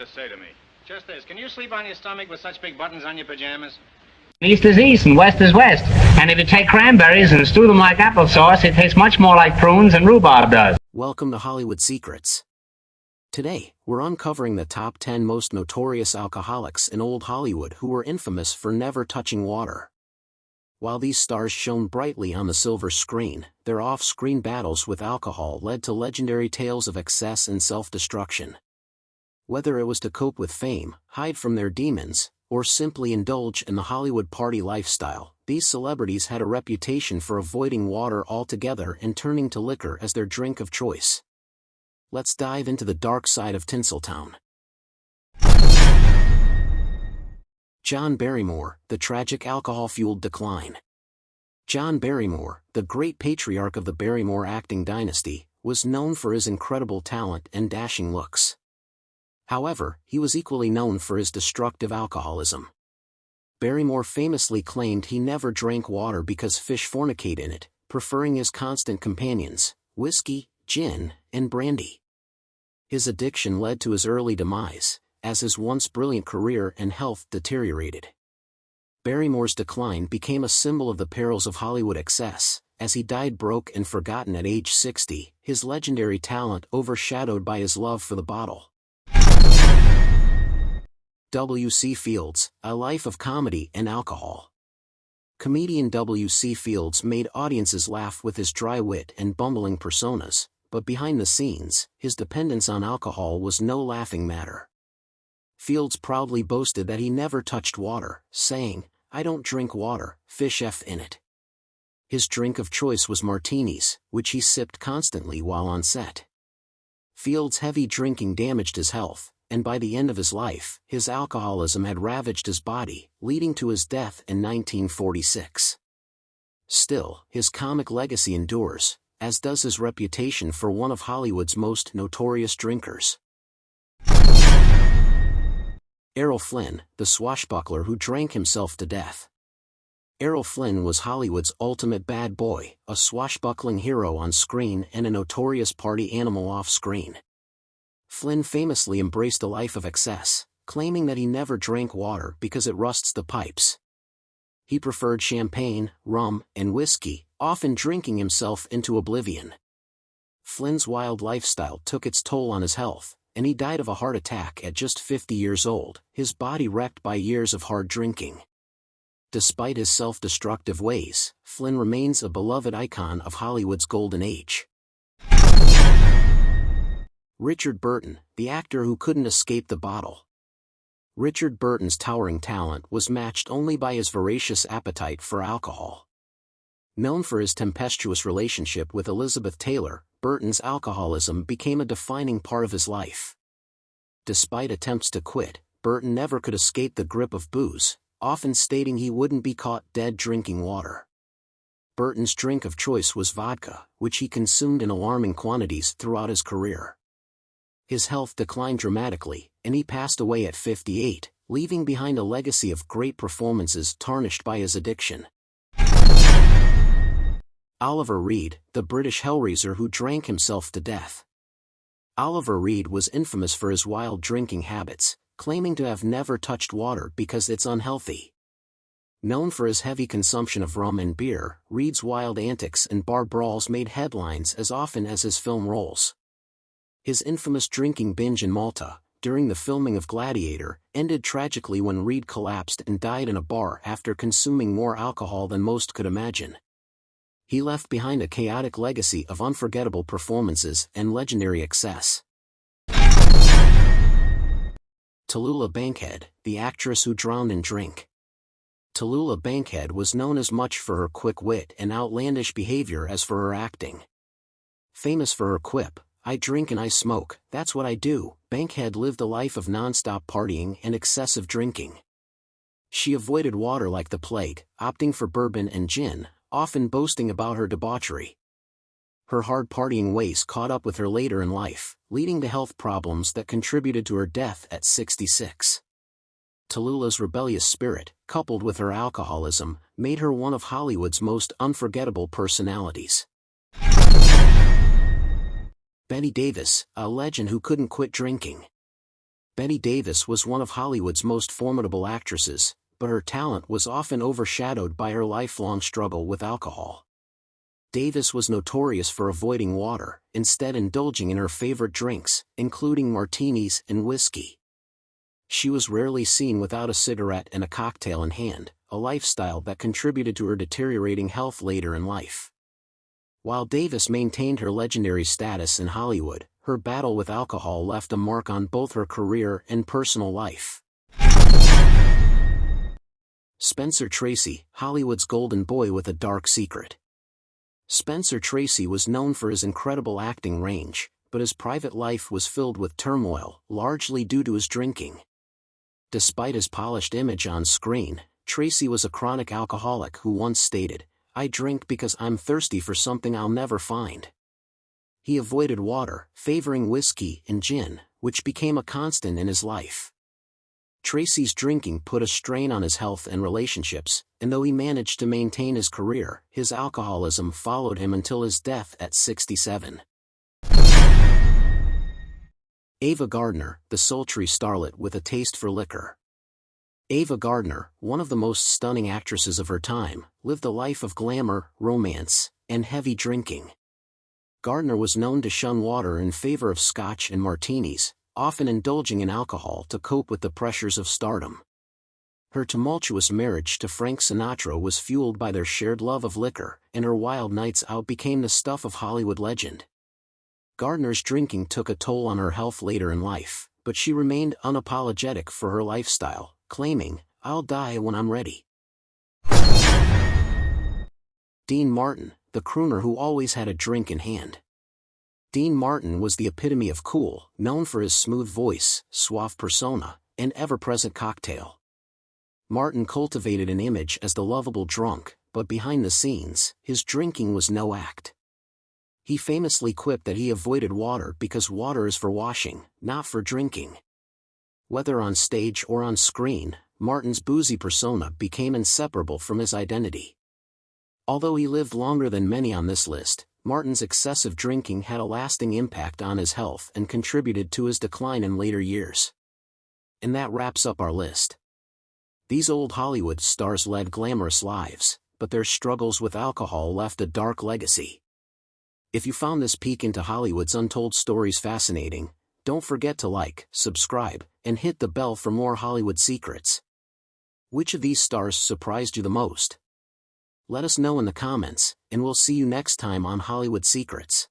to say to me? Just this. Can you sleep on your stomach with such big buttons on your pajamas? East is east and west is west. And if you take cranberries and stew them like applesauce, it tastes much more like prunes than rhubarb does. Welcome to Hollywood Secrets. Today, we're uncovering the top 10 most notorious alcoholics in old Hollywood who were infamous for never touching water. While these stars shone brightly on the silver screen, their off-screen battles with alcohol led to legendary tales of excess and self-destruction. Whether it was to cope with fame, hide from their demons, or simply indulge in the Hollywood party lifestyle, these celebrities had a reputation for avoiding water altogether and turning to liquor as their drink of choice. Let's dive into the dark side of Tinseltown. John Barrymore, the tragic alcohol-fueled decline. John Barrymore, the great patriarch of the Barrymore acting dynasty, was known for his incredible talent and dashing looks. However, he was equally known for his destructive alcoholism. Barrymore famously claimed he never drank water because fish fornicate in it, preferring his constant companions, whiskey, gin, and brandy. His addiction led to his early demise, as his once brilliant career and health deteriorated. Barrymore's decline became a symbol of the perils of Hollywood excess, as he died broke and forgotten at age 60, his legendary talent overshadowed by his love for the bottle. W.C. Fields, A Life of Comedy and Alcohol. Comedian W.C. Fields made audiences laugh with his dry wit and bumbling personas, but behind the scenes, his dependence on alcohol was no laughing matter. Fields proudly boasted that he never touched water, saying, "I don't drink water, fish F in it." His drink of choice was martinis, which he sipped constantly while on set. Fields' heavy drinking damaged his health, and by the end of his life, his alcoholism had ravaged his body, leading to his death in 1946. Still, his comic legacy endures, as does his reputation for one of Hollywood's most notorious drinkers. Errol Flynn, the swashbuckler who drank himself to death. Errol Flynn was Hollywood's ultimate bad boy, a swashbuckling hero on screen and a notorious party animal off-screen. Flynn famously embraced a life of excess, claiming that he never drank water because it rusts the pipes. He preferred champagne, rum, and whiskey, often drinking himself into oblivion. Flynn's wild lifestyle took its toll on his health, and he died of a heart attack at just 50 years old, his body wrecked by years of hard drinking. Despite his self-destructive ways, Flynn remains a beloved icon of Hollywood's golden age. Richard Burton, the actor who couldn't escape the bottle. Richard Burton's towering talent was matched only by his voracious appetite for alcohol. Known for his tempestuous relationship with Elizabeth Taylor, Burton's alcoholism became a defining part of his life. Despite attempts to quit, Burton never could escape the grip of booze, often stating he wouldn't be caught dead drinking water. Burton's drink of choice was vodka, which he consumed in alarming quantities throughout his career. His health declined dramatically, and he passed away at 58, leaving behind a legacy of great performances tarnished by his addiction. Oliver Reed, the British hellraiser who drank himself to death. Oliver Reed was infamous for his wild drinking habits, claiming to have never touched water because it's unhealthy. Known for his heavy consumption of rum and beer, Reed's wild antics and bar brawls made headlines as often as his film roles. His infamous drinking binge in Malta, during the filming of Gladiator, ended tragically when Reed collapsed and died in a bar after consuming more alcohol than most could imagine. He left behind a chaotic legacy of unforgettable performances and legendary excess. Tallulah Bankhead, the actress who drowned in drink. Tallulah Bankhead was known as much for her quick wit and outlandish behavior as for her acting. Famous for her quip, "I drink and I smoke, that's what I do," Bankhead lived a life of non-stop partying and excessive drinking. She avoided water like the plague, opting for bourbon and gin, often boasting about her debauchery. Her hard partying ways caught up with her later in life, leading to health problems that contributed to her death at 66. Tallulah's rebellious spirit, coupled with her alcoholism, made her one of Hollywood's most unforgettable personalities. Bette Davis, a legend who couldn't quit drinking. Bette Davis was one of Hollywood's most formidable actresses, but her talent was often overshadowed by her lifelong struggle with alcohol. Davis was notorious for avoiding water, instead indulging in her favorite drinks, including martinis and whiskey. She was rarely seen without a cigarette and a cocktail in hand, a lifestyle that contributed to her deteriorating health later in life. While Davis maintained her legendary status in Hollywood, her battle with alcohol left a mark on both her career and personal life. Spencer Tracy, Hollywood's golden boy with a dark secret. Spencer Tracy was known for his incredible acting range, but his private life was filled with turmoil, largely due to his drinking. Despite his polished image on screen, Tracy was a chronic alcoholic who once stated, "I drink because I'm thirsty for something I'll never find." He avoided water, favoring whiskey and gin, which became a constant in his life. Tracy's drinking put a strain on his health and relationships, and though he managed to maintain his career, his alcoholism followed him until his death at 67. Ava Gardner, the sultry starlet with a taste for liquor. Ava Gardner, one of the most stunning actresses of her time, lived a life of glamour, romance, and heavy drinking. Gardner was known to shun water in favor of scotch and martinis, often indulging in alcohol to cope with the pressures of stardom. Her tumultuous marriage to Frank Sinatra was fueled by their shared love of liquor, and her wild nights out became the stuff of Hollywood legend. Gardner's drinking took a toll on her health later in life, but she remained unapologetic for her lifestyle, claiming, "I'll die when I'm ready." Dean Martin, the crooner who always had a drink in hand. Dean Martin was the epitome of cool, known for his smooth voice, suave persona, and ever-present cocktail. Martin cultivated an image as the lovable drunk, but behind the scenes, his drinking was no act. He famously quipped that he avoided water because water is for washing, not for drinking. Whether on stage or on screen, Martin's boozy persona became inseparable from his identity. Although he lived longer than many on this list, Martin's excessive drinking had a lasting impact on his health and contributed to his decline in later years. And that wraps up our list. These old Hollywood stars led glamorous lives, but their struggles with alcohol left a dark legacy. If you found this peek into Hollywood's untold stories fascinating, don't forget to like, subscribe, and hit the bell for more Hollywood secrets. Which of these stars surprised you the most? Let us know in the comments, and we'll see you next time on Hollywood Secrets.